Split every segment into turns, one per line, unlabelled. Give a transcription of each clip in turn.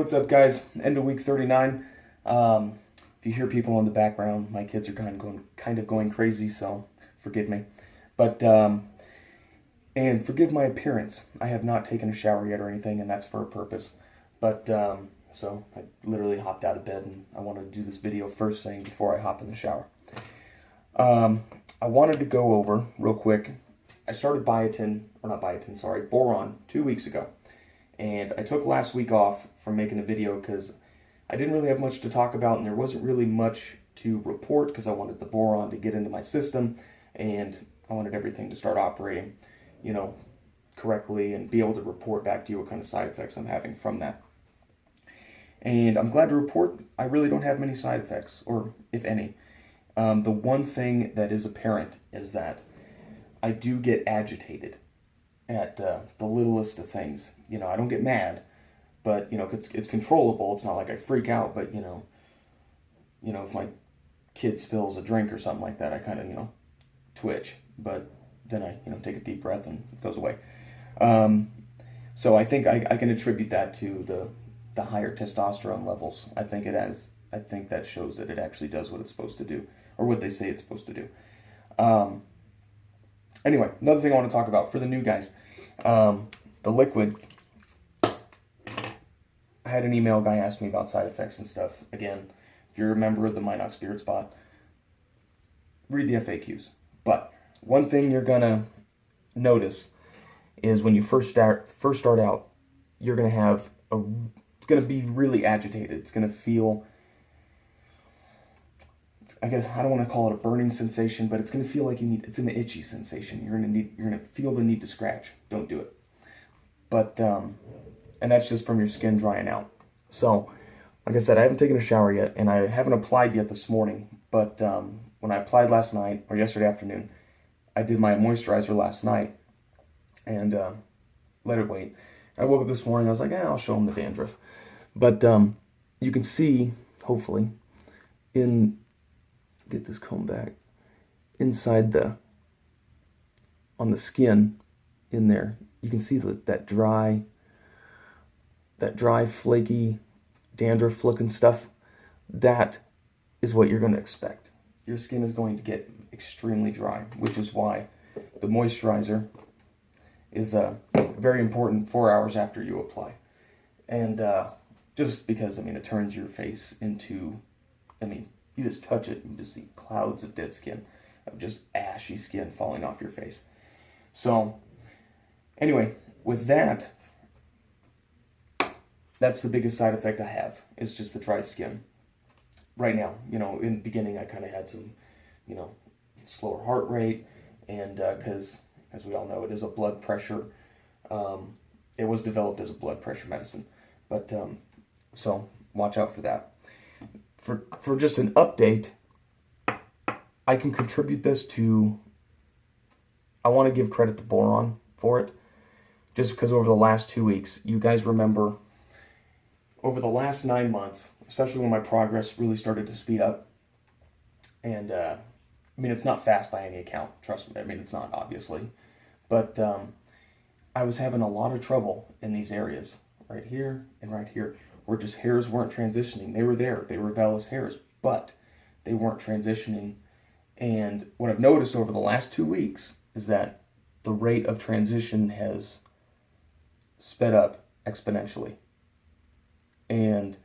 what's up, guys? End of week 39. If you hear people in the background, my kids are kind of going crazy, so forgive me. But and forgive my appearance. I have not taken a shower yet or anything, and that's for a purpose. But so I literally hopped out of bed, and I wanted to do this video first thing before I hop in the shower. I wanted to go over real quick. I started boron 2 weeks ago. And I took last week off from making a video because I didn't really have much to talk about, and there wasn't really much to report because I wanted the boron to get into my system, and I wanted everything to start operating, correctly, and be able to report back to you what kind of side effects I'm having from that. And I'm glad to report I really don't have many side effects, or if any. The one thing that is apparent is that I do get agitated at the littlest of things. I don't get mad, but it's controllable. It's not like I freak out, but if my kid spills a drink or something like that, I kind of twitch, but then I take a deep breath and it goes away. So I think I can attribute that to the higher testosterone levels. I think that shows that it actually does what it's supposed to do, or what they say it's supposed to do. Anyway, another thing I want to talk about for the new guys, the liquid. I had an email guy ask me about side effects and stuff. Again, if you're a member of the Minox Spirit Spot, read the FAQs. But one thing you're gonna notice is when you first start out, you're gonna have it's gonna be really agitated. It's gonna feel, I guess I don't want to call it a burning sensation, but it's going to feel like it's an itchy sensation. You're going to feel the need to scratch. Don't do it. But, and that's just from your skin drying out. So, like I said, I haven't taken a shower yet, and I haven't applied yet this morning. But when I applied last night, or yesterday afternoon, I did my moisturizer last night, and let it wait. I woke up this morning, I was like, I'll show them the dandruff. But you can see, hopefully, get this comb back, inside on the skin in there, you can see that dry, flaky, dandruff looking stuff. That is what you're going to expect. Your skin is going to get extremely dry, which is why the moisturizer is very important 4 hours after you apply. And just because, it turns your face into, you just touch it, you just see clouds of dead skin, of just ashy skin falling off your face. So, anyway, with that, that's the biggest side effect I have, is just the dry skin. Right now, in the beginning, I kind of had some, slower heart rate, and because, as we all know, it is a blood pressure, it was developed as a blood pressure medicine. But, so, watch out for that. For just an update, I can contribute this to, I want to give credit to boron for it, just because over the last 2 weeks, you guys remember, over the last 9 months, especially when my progress really started to speed up, and it's not fast by any account, trust me, it's not, obviously, but I was having a lot of trouble in these areas, right here and right here, where just hairs weren't transitioning. They were there. They were vellus hairs, but they weren't transitioning. And what I've noticed over the last 2 weeks is that the rate of transition has sped up exponentially. And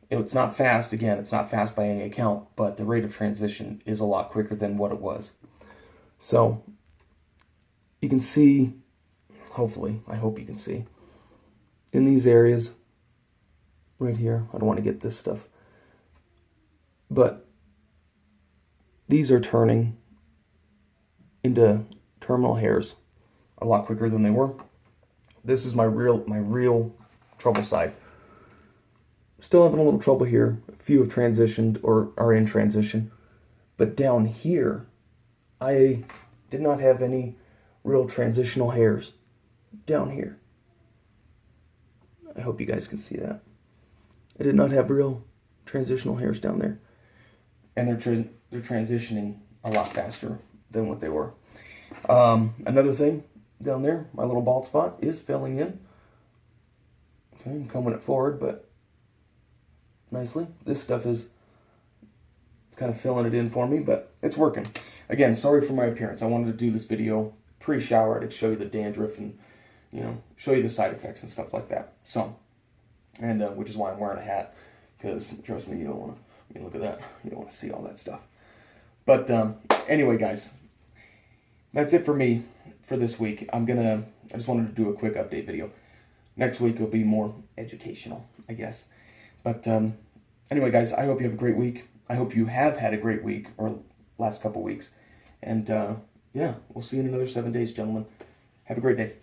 it's not fast, again, it's not fast by any account, but the rate of transition is a lot quicker than what it was. So, you can see, hopefully, I hope you can see, in these areas, right here, I don't want to get this stuff, but these are turning into terminal hairs a lot quicker than they were. This is my real trouble side. Still having a little trouble here. A few have transitioned or are in transition, but down here, I did not have any real transitional hairs down here. I hope you guys can see that. I did not have real transitional hairs down there. And they're transitioning a lot faster than what they were. Another thing down there, my little bald spot is filling in. Okay, I'm combing it forward, but nicely. This stuff is kind of filling it in for me, but it's working. Again, sorry for my appearance. I wanted to do this video pre-shower to show you the dandruff and, you know, show you the side effects and stuff like that. So, and which is why I'm wearing a hat, because trust me, you don't want to, I mean, look at that. You don't want to see all that stuff. But anyway, guys, that's it for me for this week. I just wanted to do a quick update video. Next week will be more educational, I guess. But anyway, guys, I hope you have a great week. I hope you have had a great week, or last couple weeks. And yeah, we'll see you in another 7 days, gentlemen. Have a great day.